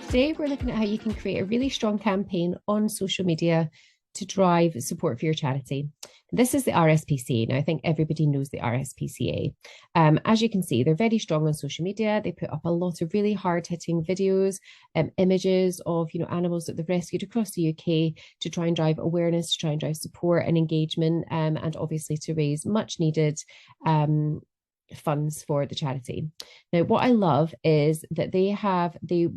Today, we're looking at how you can create a really strong campaign on social media to drive support for your charity. This is the RSPCA. Now, I think everybody knows the RSPCA. As you can see, they're very strong on social media. They put up a lot of really hard-hitting videos, images of animals that they've rescued across the UK to try and drive awareness, to try and drive support and engagement, and obviously to raise much needed funds for the charity. Now, what I love is that they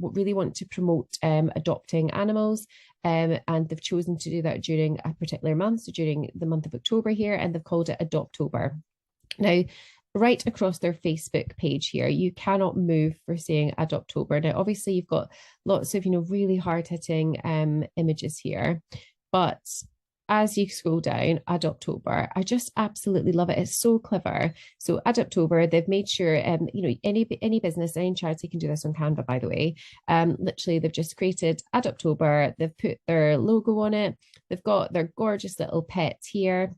really want to promote adopting animals, and they've chosen to do that during a particular month, so during the month of October here, and they've called it Adoptober. Now, right across their Facebook page here, you cannot move for saying Adoptober. Now, obviously, you've got lots of really hard-hitting images here, but as you scroll down, Adoptober, I just absolutely love it. It's so clever. So Adoptober, they've made sure, any business, any charity can do this on Canva, by the way. Literally, they've just created Adoptober. They've put their logo on it. They've got their gorgeous little pets here.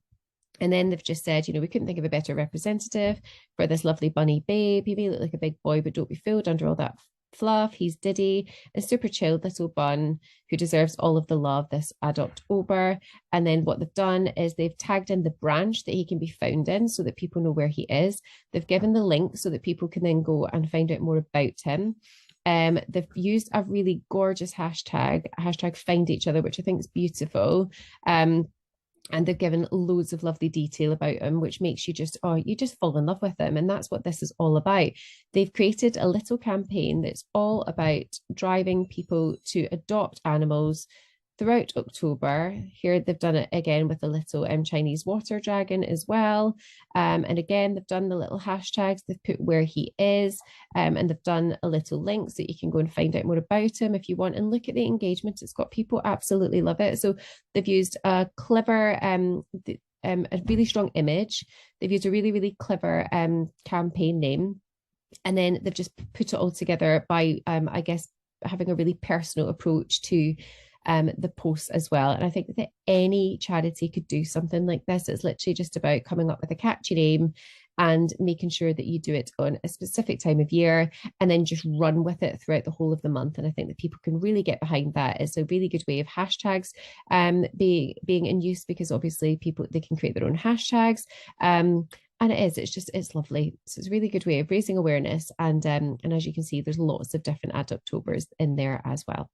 And then they've just said, we couldn't think of a better representative for this lovely bunny babe. He may look like a big boy, but don't be fooled under all that fluff. He's Diddy, a super chilled little bun who deserves all of the love this Adoptober. And then what they've done is they've tagged in the branch that he can be found in so that people know where he is. They've given the link so that people can then go and find out more about him. They've used a really gorgeous hashtag find each other, which I think is beautiful. And they've given loads of lovely detail about him, which makes you just fall in love with him. And that's what this is all about. They've created a little campaign that's all about driving people to adopt animals throughout October. Here they've done it again with a little Chinese water dragon as well. And again, they've done the little hashtags. They've put where he is, and they've done a little link so you can go and find out more about him if you want, and look at the engagement. It's got people absolutely love it. So they've used a clever, a really strong image. They've used a really, really clever campaign name. And then they've just put it all together by, I guess, having a really personal approach to the posts as well. And I think that any charity could do something like this. It's literally just about coming up with a catchy name and making sure that you do it on a specific time of year and then just run with it throughout the whole of the month. And I think that people can really get behind that. It's a really good way of hashtags being in use, because obviously they can create their own hashtags. And it's lovely. So it's a really good way of raising awareness. And as you can see, there's lots of different Adoptobers in there as well.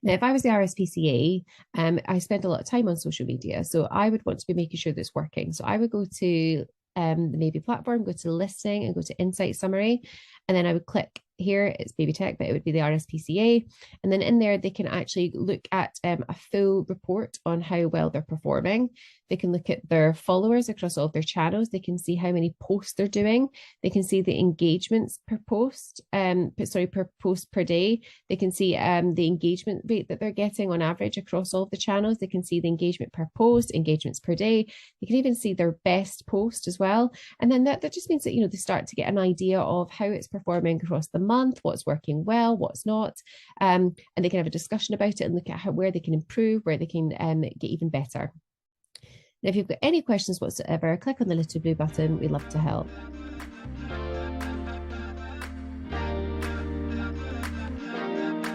Now, if I was the RSPCA, I spend a lot of time on social media, so I would want to be making sure that's working. So I would go to the Maybe platform, go to listing and go to insight summary. And then I would click here, it's Baby Tech, but it would be the RSPCA. And then in there, they can actually look at a full report on how well they're performing. They can look at their followers across all of their channels. They can see how many posts they're doing. They can see the engagements per post, per post per day. They can see the engagement rate that they're getting on average across all of the channels. They can see the engagement per post, engagements per day. They can even see their best post as well. And then that just means that, they start to get an idea of how it's performing across the month, what's working well, what's not. And they can have a discussion about it and look at where they can improve, where they can get even better. Now, if you've got any questions whatsoever, click on the little blue button. We'd love to help.